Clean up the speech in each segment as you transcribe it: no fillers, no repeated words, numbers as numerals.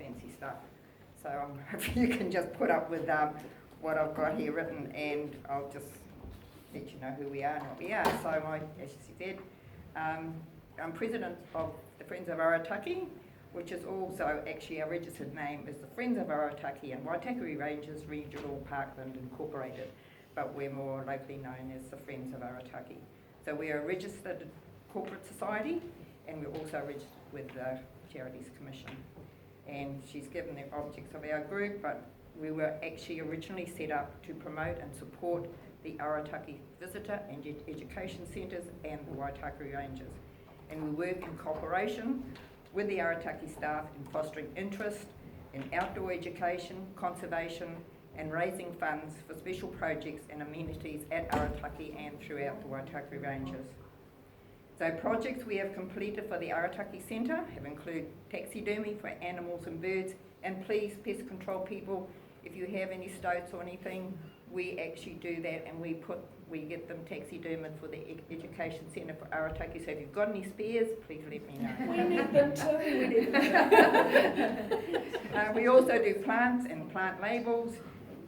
fancy stuff. So hopefully you can just put up with what I've got here written, and I'll just let you know who we are and what we are. So as she said, I'm president of the Friends of Arataki, which is also actually our registered name is the Friends of Arataki and Waitakere Ranges Regional Parkland Incorporated, but we're more locally known as the Friends of Arataki. So we're a registered corporate society, and we're also registered with the Charities Commission. And she's given the objects of our group, but we were actually originally set up to promote and support the Arataki Visitor and Education Centres and the Waitakere Ranges. And we work in cooperation with the Arataki staff in fostering interest in outdoor education, conservation, and raising funds for special projects and amenities at Arataki and throughout the Waitakere Ranges. So projects we have completed for the Arataki Centre have included taxidermy for animals and birds, and please, pest control people, if you have any stoats or anything, we actually do that, and we get them taxidermed for the Education Centre for Arataki. So if you've got any spares, please let me know. We need them too. We also do plants and plant labels,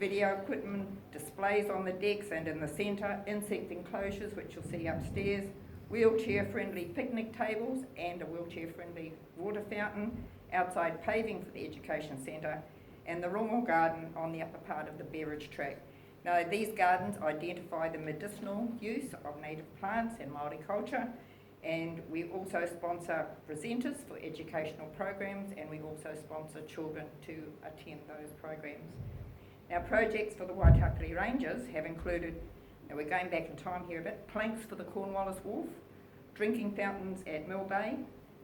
video equipment, displays on the decks and in the centre, insect enclosures, which you'll see upstairs, wheelchair-friendly picnic tables and a wheelchair-friendly water fountain, outside paving for the Education Centre, and the Rongo Garden on the upper part of the beverage track. Now, these gardens identify the medicinal use of native plants and Māori culture, and we also sponsor presenters for educational programs, and we also sponsor children to attend those programs. Now, projects for the Waitakere Ranges have included, now we're going back in time here a bit, planks for the Cornwallis Wharf, drinking fountains at Mill Bay,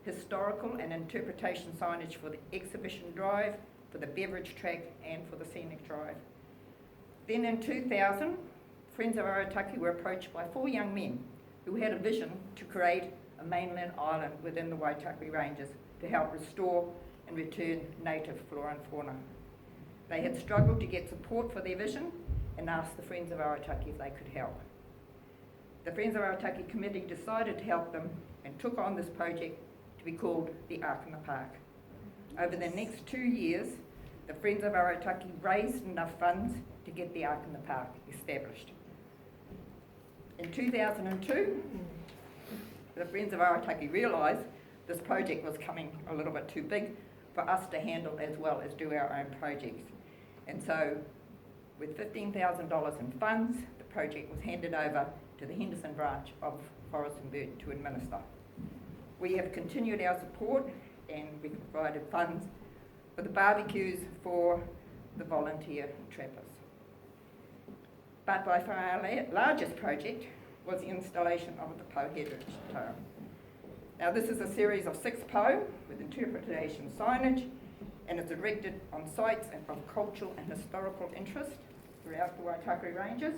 historical and interpretation signage for the Exhibition Drive, for the beverage track, and for the scenic drive. Then in 2000, Friends of Arataki were approached by 4 young men who had a vision to create a mainland island within the Waitakere Ranges to help restore and return native flora and fauna. They had struggled to get support for their vision and asked the Friends of Arataki if they could help. The Friends of Arataki committee decided to help them and took on this project to be called the Ark in the Park. Over the next 2 years, the Friends of Arataki raised enough funds to get the Ark in the Park established. In 2002, the Friends of Arataki realised this project was coming a little bit too big for us to handle as well as do our own projects. And so, with $15,000 in funds, the project was handed over to the Henderson branch of Forest and Bird to administer. We have continued our support, and we provided funds for the barbecues for the volunteer trappers. But by far our largest project was the installation of the Pou heritage tower. Now, this is a series of 6 Pou with interpretation signage, and it's erected on sites of cultural and historical interest throughout the Waitakere Ranges.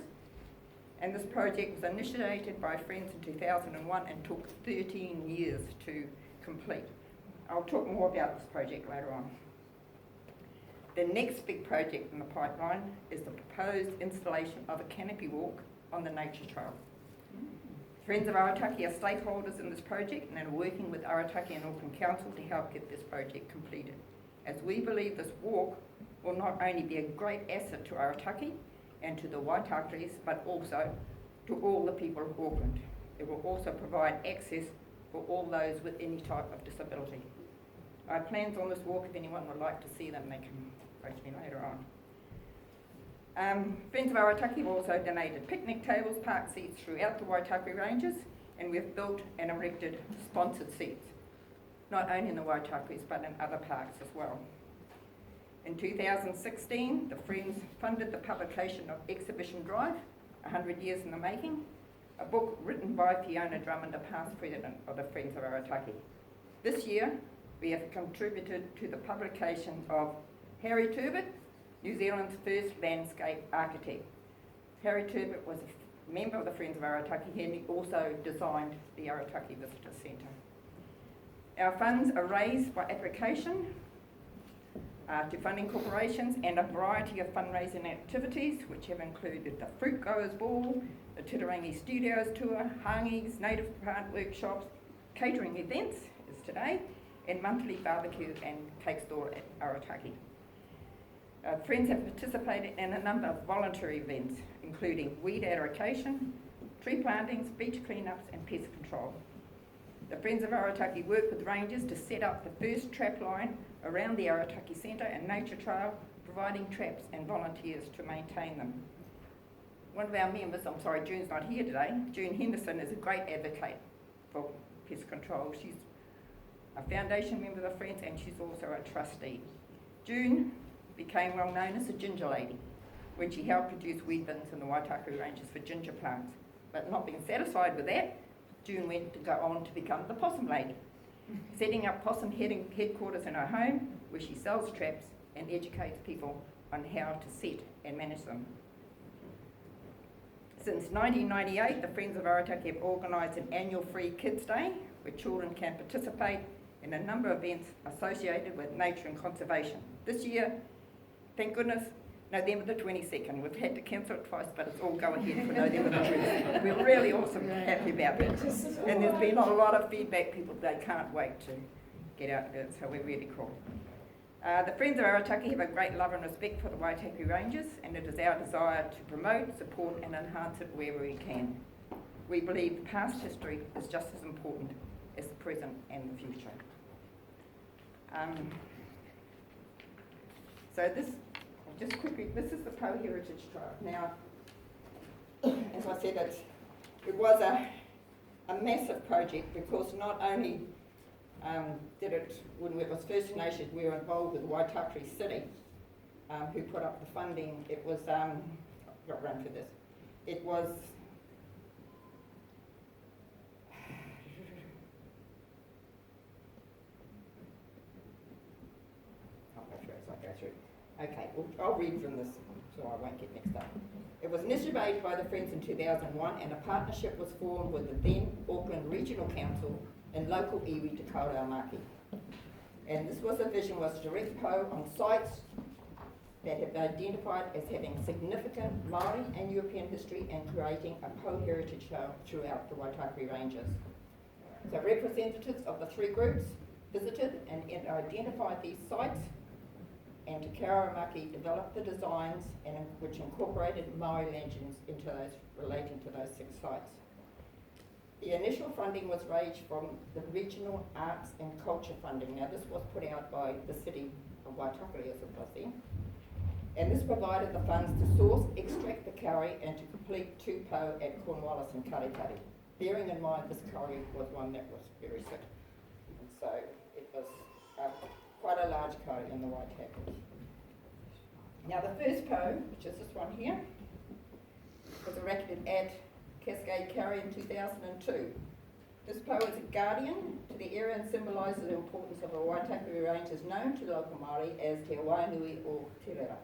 And this project was initiated by Friends in 2001 and took 13 years to complete. I'll talk more about this project later on. The next big project in the pipeline is the proposed installation of a canopy walk on the nature trail. Friends of Arataki are stakeholders in this project and are working with Arataki and Auckland Council to help get this project completed, as we believe this walk will not only be a great asset to Arataki and to the Waitakeres, but also to all the people of Auckland. It will also provide access for all those with any type of disability. I have plans on this walk. If anyone would like to see them, they can approach me later on. Friends of Arataki have also donated picnic tables, park seats throughout the Waitakere Ranges, and we've built and erected sponsored seats, not only in the Waitakeres but in other parks as well. In 2016, the Friends funded the publication of Exhibition Drive, 100 Years in the Making, a book written by Fiona Drummond, a past president of the Friends of Arataki. This year, we have contributed to the publication of Harry Turbot, New Zealand's first landscape architect. Harry Turbot was a member of the Friends of Arataki, and he also designed the Arataki Visitor Centre. Our funds are raised by application to funding corporations and a variety of fundraising activities, which have included the Fruit Goers Ball, the Titirangi Studios Tour, hangis, native plant workshops, catering events, as today, and monthly barbecue and cake store at Arataki. Friends have participated in a number of voluntary events, including weed eradication, tree plantings, beach cleanups and pest control. The Friends of Arataki work with rangers to set up the first trap line around the Arataki Centre and Nature Trail, providing traps and volunteers to maintain them. One of our members, I'm sorry, June's not here today, June Henderson is a great advocate for pest control. She's a foundation member of the Friends and she's also a trustee. June became well known as the Ginger Lady when she helped produce weed bins in the Waitaku Ranges for ginger plants. But not being satisfied with that, June went to go on to become the Possum Lady, setting up possum headquarters in her home where she sells traps and educates people on how to set and manage them. Since 1998, the Friends of Arataki have organised an annual free Kids Day where children can participate in a number of events associated with nature and conservation. This year, thank goodness, November the 22nd. We've had to cancel it twice, but it's all go ahead for November the 22nd. We're really happy about that. And there's been a lot of feedback. People, they can't wait to get out there, so we're really cool. The Friends of Arataki have a great love and respect for the Waitaku Ranges, and it is our desire to promote, support and enhance it wherever we can. We believe past history is just as important as the present and the future. So this, just quickly, this is the Poe Heritage Trail. Now, as I said, it was a massive project because not only did it, when it was First Nations, we were involved with Waitaku City, who put up the funding. It was, got run for this, it was, I'll go through it as I go through. Okay, well, I'll read from this so I won't get mixed up. It was initiated by the Friends in 2001 and a partnership was formed with the then Auckland Regional Council and local iwi Te Kaurau-Maki. And this was the vision, was to direct Poe on sites that have been identified as having significant Māori and European history and creating a Poe heritage show throughout the Waitaku Ranges. So representatives of the three groups visited and identified these sites, and Te Kaurau-Maki developed the designs which incorporated Māori legends into those, relating to those 6 sites. The initial funding was raised from the Regional Arts and Culture funding. Now this was put out by the City of Waitaku, as it was then. And this provided the funds to source, extract the curry and to complete 2 Poe at Cornwallis and Karekare. Bearing in mind this curry was one that was very sick. And so it was quite a large curry in the Waitaku. Now the first Poe, which is this one here, was erected at Cascade Curry in 2002. This Poe is a guardian to the area and symbolises the importance of the Waitaku Ranges known to local Māori as Te Wainui or Te Rera.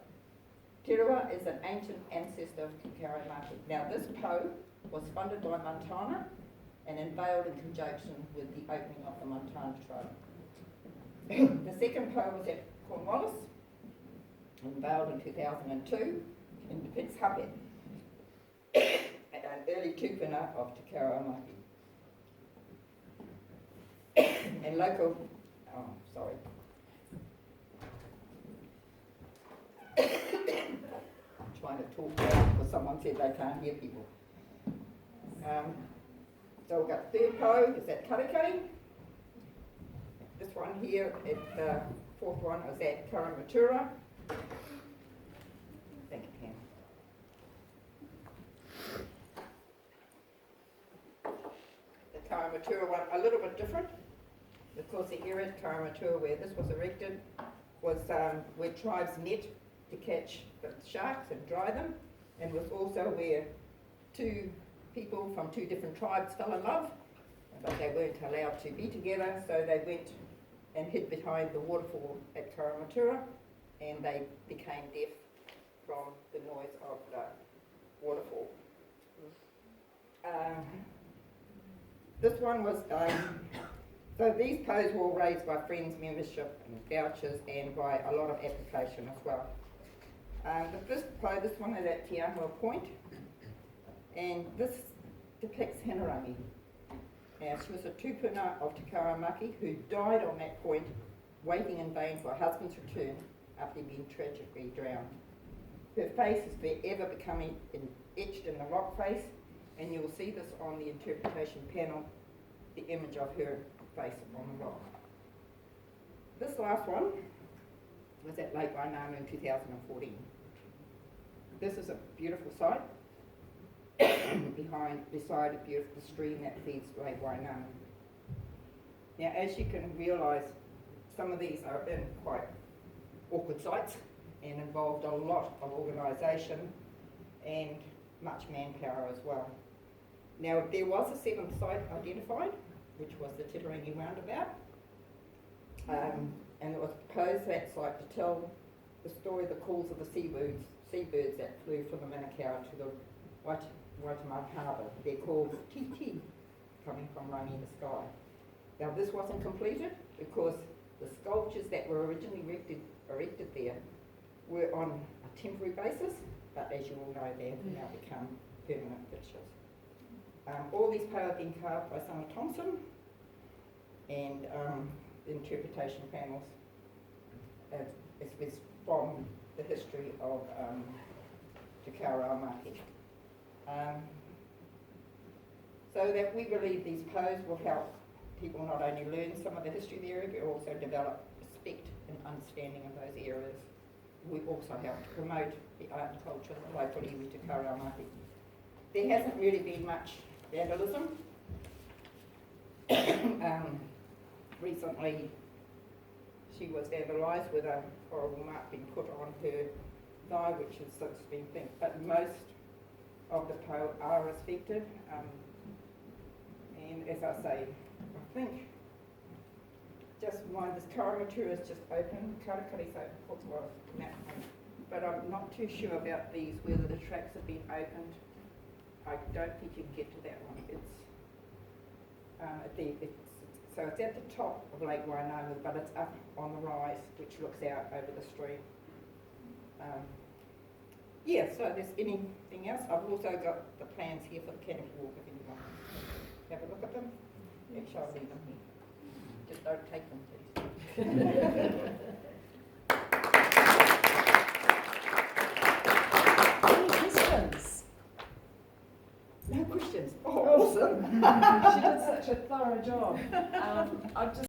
Te Rera is an ancient ancestor of Te Kaurau-Maki. Now this Poe was funded by Montana and unveiled in conjunction with the opening of the Montana Trail. The second Poe was at Cornwallis, unveiled in 2002, and depicts Hape, an early tupuna of Te Kaurau-Maki. And local, I'm trying to talk because someone said they can't hear people. So we've got third Poe, is at Karekare. This one here, the fourth one was at Karamatura. Thank you, Pam. The Karamatura one, a little bit different, because the area at Karamatura where this was erected was where tribes net to catch the sharks and dry them, and was also where 2 people from 2 different tribes fell in love, but they weren't allowed to be together, so they went and hid behind the waterfall at Karamatura, and they became deaf from the noise of the waterfall. This one was, so these Poes were all raised by Friends membership and vouchers and by a lot of application as well. The first Poe, this one is at Te Ahua Point, and this depicts Hinarangi. Now, she was a tupuna of Te Arataki who died on that point, waiting in vain for her husband's return after being tragically drowned. Her face is forever becoming etched in the rock face, and you will see this on the interpretation panel, the image of her face on the rock. This last one was at Lake Wainama in 2014. This is a beautiful site beside a beautiful stream that feeds Lake Wainama. Now, as you can realise, some of these are in quite awkward sites and involved a lot of organisation and much manpower as well. Now, there was a seventh site identified, which was the Titirangi roundabout, and it was proposed that site to tell the story of the calls of the seabirds that flew from the Manukau to the Waitemata Harbour. They're called TT, coming from Running in the Sky. Now, this wasn't completed because the sculptures that were originally erected there were on a temporary basis, but as you all know, they have now become permanent fixtures. All these power have been carved by Sana Thompson, and the interpretation panels is from the history of Te Arataki. So that we believe these posts will help people not only learn some of the history of the area, but also develop respect and understanding of those areas. We also help to promote the art and culture of the local iwi Te Arataki. There hasn't really been much vandalism. Recently, she was vandalised with a horrible mark being put on her thigh, which has since been fixed, but most of the po are respected. And as I say, I think just one, this Karamatu is just open, Karakari's open, but I'm not too sure about these, whether the tracks have been opened. I don't think you can get to that one. So it's at the top of Lake Wainama, but it's up on the rise, which looks out over the stream. Yeah, so if there's anything else, I've also got the plans here for the canopy walk if anyone wants to have a look at them. Actually, I'll leave them here. Just don't take them, please. Any questions? No questions. Oh, awesome. She did such a thorough job. I've just